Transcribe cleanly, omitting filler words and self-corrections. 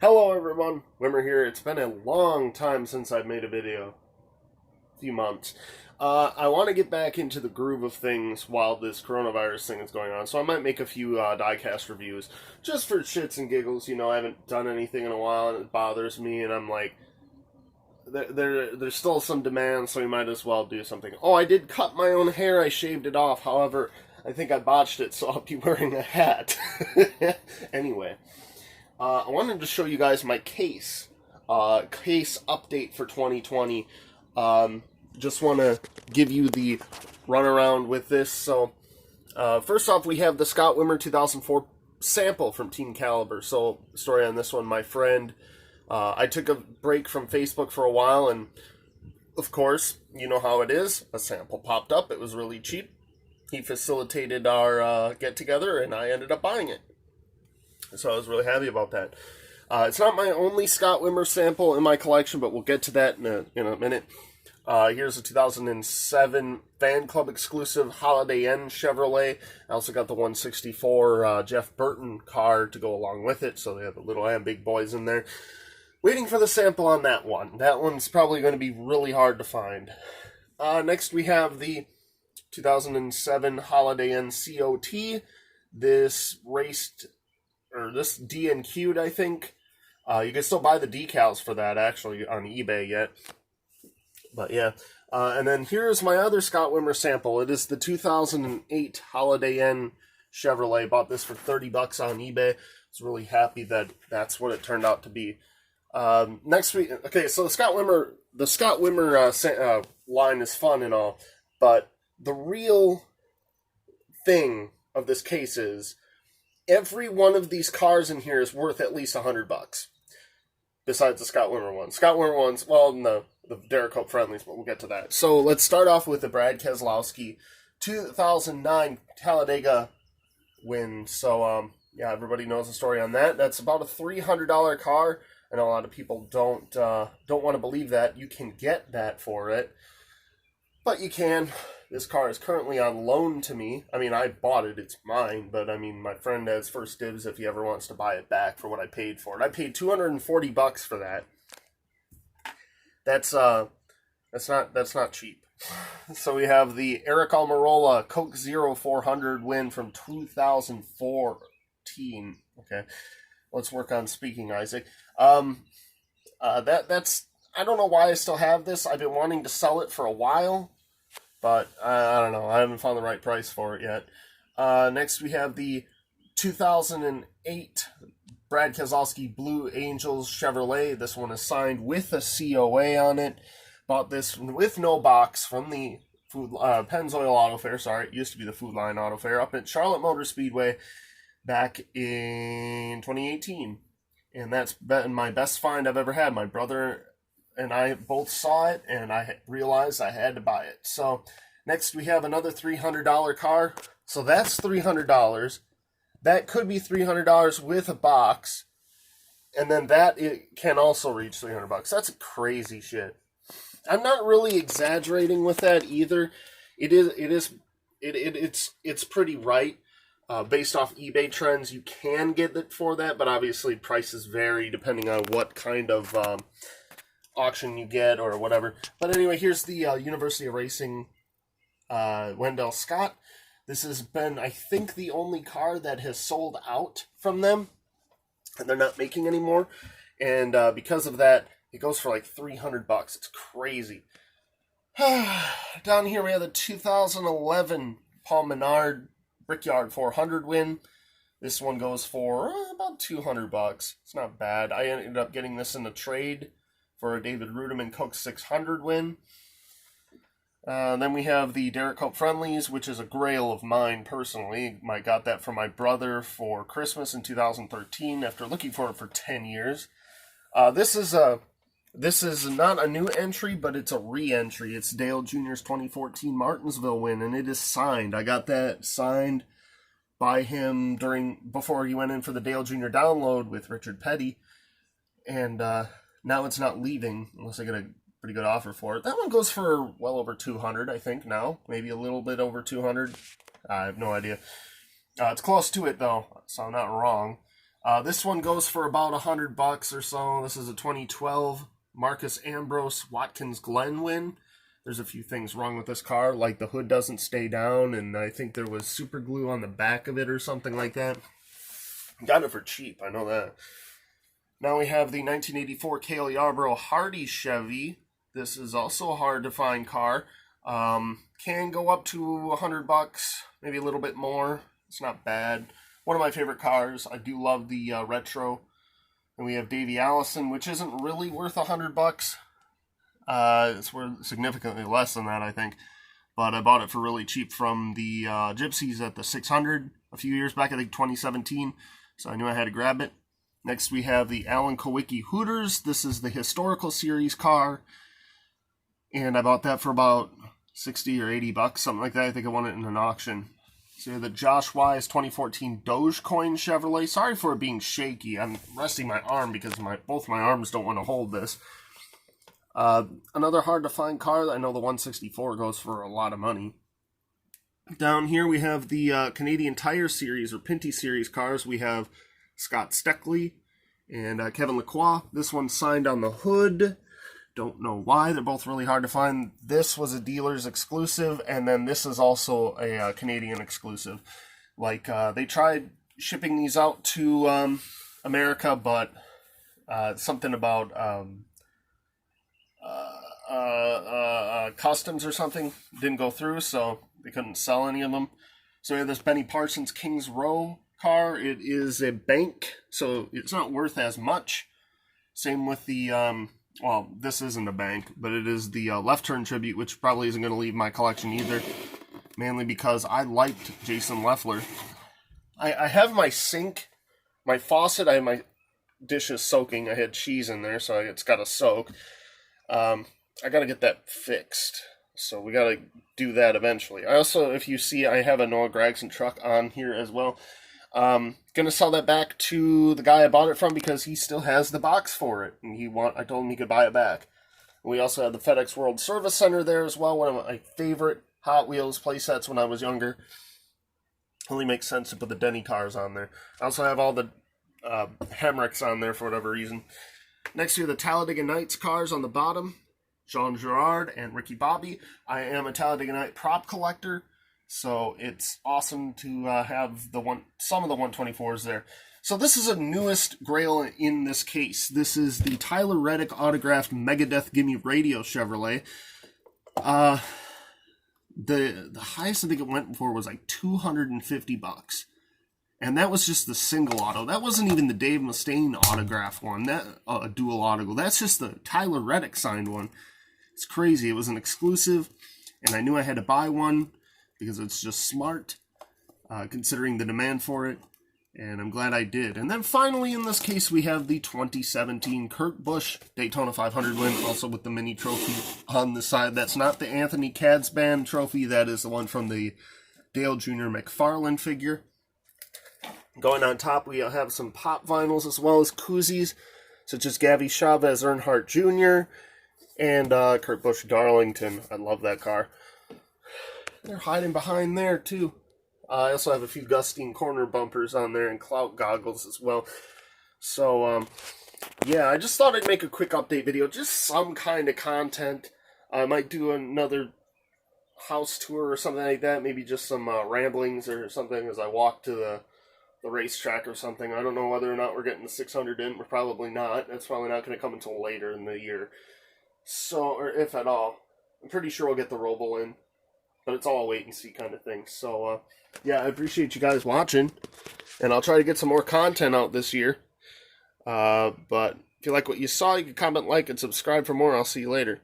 Hello everyone, Wimmer here. It's been a long time since I've made a video. A few months. I want to get back into the groove of things while this coronavirus thing is going on, so I might make a few diecast reviews, just for shits and giggles. You know, I haven't done anything in a while and it bothers me, and I'm like, there's still some demand, so we might as well do something. Oh, I did cut my own hair, I shaved it off, however, I think I botched it, so I'll be wearing a hat. Anyway. I wanted to show you guys my case update for 2020. Just want to give you the runaround with this. So, first off, we have the Scott Wimmer 2004 sample from Team Caliber. So, story on this one, my friend, I took a break from Facebook for a while, and of course, you know how it is. A sample popped up. It was really cheap. He facilitated our get-together, and I ended up buying it. So I was really happy about that. It's not my only Scott Wimmer sample in my collection, but we'll get to that in a minute. Here's a 2007 Fan Club exclusive Holiday Inn Chevrolet. I also got the 164 Jeff Burton car to go along with it, so they have the little and big boys in there. Waiting for the sample on that one. That one's probably going to be really hard to find. Next we have the 2007 Holiday Inn COT. This DNQ'd, I think. You can still buy the decals for that, actually, on eBay yet. But yeah. And then here's my other Scott Wimmer sample. It is the 2008 Holiday Inn Chevrolet. Bought this for $30 on eBay. I was really happy that that's what it turned out to be. Next week, okay, so the Scott Wimmer line is fun and all, but the real thing of this case is every one of these cars in here is worth at least $100. Besides the Scott Wimmer ones. Scott Wimmer ones, well, no, the Derek Hope friendlies, but we'll get to that. So let's start off with the Brad Keselowski 2009 Talladega win. So, yeah, everybody knows the story on that. That's about a $300 car. I know a lot of people don't want to believe that. You can get that for it, but you can. This car is currently on loan to me. I mean, I bought it, it's mine, but I mean, my friend has first dibs if he ever wants to buy it back for what I paid for it. I paid $240 for that. That's not cheap. So we have the Eric Almirola Coke Zero 400 win from 2014. Okay, let's work on speaking, Isaac. That's I don't know why I still have this. I've been wanting to sell it for a while. But I don't know. I haven't found the right price for it yet. Next, we have the 2008 Brad Keselowski Blue Angels Chevrolet. This one is signed with a COA on it. Bought this with no box from the Pennzoil Auto Fair. Sorry, it used to be the Food Line Auto Fair up at Charlotte Motor Speedway back in 2018. And that's been my best find I've ever had. My brother and I both saw it, and I realized I had to buy it. So, next we have another $300 car. So that's $300. That could be $300 with a box, and then it can also reach $300. That's crazy shit. I'm not really exaggerating with that either. It's pretty right. Based off eBay trends, you can get it for that, but obviously prices vary depending on what kind of auction you get or whatever. But anyway, here's the University of Racing Wendell Scott. This has been, I think, the only car that has sold out from them, and they're not making anymore. And because of that, it goes for like $300. It's crazy. Down here we have the 2011 Paul Menard Brickyard 400 win. This one goes for about $200. It's not bad. I ended up getting this in the trade for a David Ruderman Coke 600 win. Then we have the Derek Hope Friendlies, which is a grail of mine personally. I got that from my brother for Christmas in 2013 after looking for it for 10 years. This is not a new entry, but it's a re-entry. It's Dale Jr.'s 2014 Martinsville win, and it is signed. I got that signed by him before he went in for the Dale Jr. download with Richard Petty, and now it's not leaving unless I get a pretty good offer for it. That one goes for well over $200, I think, now. Maybe a little bit over $200. I have no idea. It's close to it, though, so I'm not wrong. This one goes for about $100 or so. This is a 2012 Marcus Ambrose Watkins Glen win. There's a few things wrong with this car, like the hood doesn't stay down, and I think there was super glue on the back of it or something like that. Got it for cheap, I know that. Now we have the 1984 Cale Yarborough Hardy Chevy. This is also a hard to find car. Can go up to $100, maybe a little bit more. It's not bad. One of my favorite cars. I do love the retro. And we have Davey Allison, which isn't really worth $100. It's worth significantly less than that, I think. But I bought it for really cheap from the Gypsies at the 600 a few years back, I think 2017. So I knew I had to grab it. Next we have the Alan Kowicki Hooters. This is the historical series car. And I bought that for about 60 or $80, something like that. I think I won it in an auction. So the Josh Wise 2014 Dogecoin Chevrolet. Sorry for it being shaky. I'm resting my arm because both my arms don't want to hold this. Another hard to find car. I know the 164 goes for a lot of money. Down here we have the Canadian Tire Series or Pinty Series cars. We have Scott Steckley and Kevin Lacroix. This one's signed on the hood. Don't know why. They're both really hard to find. This was a dealer's exclusive, and then this is also a Canadian exclusive. Like, they tried shipping these out to America, but something about customs or something didn't go through, so they couldn't sell any of them. So we have this Benny Parsons Kings Row car. It is a bank, so it's not worth as much. Same with the well, this isn't a bank, but it is the Left Turn Tribute, which probably isn't going to leave my collection either, mainly because I liked Jason Leffler. I have my sink, my faucet, I have my dishes soaking. I had cheese in there, so it's got to soak. I got to get that fixed, so we got to do that eventually. I also, if you see, I have a Noah Gragson truck on here as well. Gonna sell that back to the guy I bought it from because he still has the box for it, and I told him he could buy it back. We also have the FedEx World Service Center there as well, one of my favorite Hot Wheels playsets when I was younger. Only makes sense to put the Denny cars on there. I also have all the Hemricks on there for whatever reason. Next to the Talladega Nights cars on the bottom, Jean Girard and Ricky Bobby. I am a Talladega Night prop collector, so it's awesome to have some of the 124s there. So this is a newest Grail in this case. This is the Tyler Reddick autographed Megadeth Gimme Radio Chevrolet. The highest I think it went for was like $250. And that was just the single auto. That wasn't even the Dave Mustaine autograph one, that a dual auto. That's just the Tyler Reddick signed one. It's crazy. It was an exclusive, and I knew I had to buy one because it's just smart, considering the demand for it, and I'm glad I did. And then finally, in this case, we have the 2017 Kurt Busch Daytona 500 win, also with the mini trophy on the side. That's not the Anthony Cadsband trophy. That is the one from the Dale Jr. McFarlane figure. Going on top, we have some pop vinyls as well as koozies, such as Gabby Chavez Earnhardt Jr. and Kurt Busch Darlington. I love that car. They're hiding behind there, too. I also have a few Gustine corner bumpers on there and clout goggles as well. So, yeah, I just thought I'd make a quick update video. Just some kind of content. I might do another house tour or something like that. Maybe just some ramblings or something as I walk to the racetrack or something. I don't know whether or not we're getting the 600 in. We're probably not. That's probably not going to come until later in the year. So, or if at all. I'm pretty sure we'll get the Robo in. But it's all a wait and see kind of thing. So, yeah, I appreciate you guys watching. And I'll try to get some more content out this year. But if you like what you saw, you can comment, like, and subscribe for more. I'll see you later.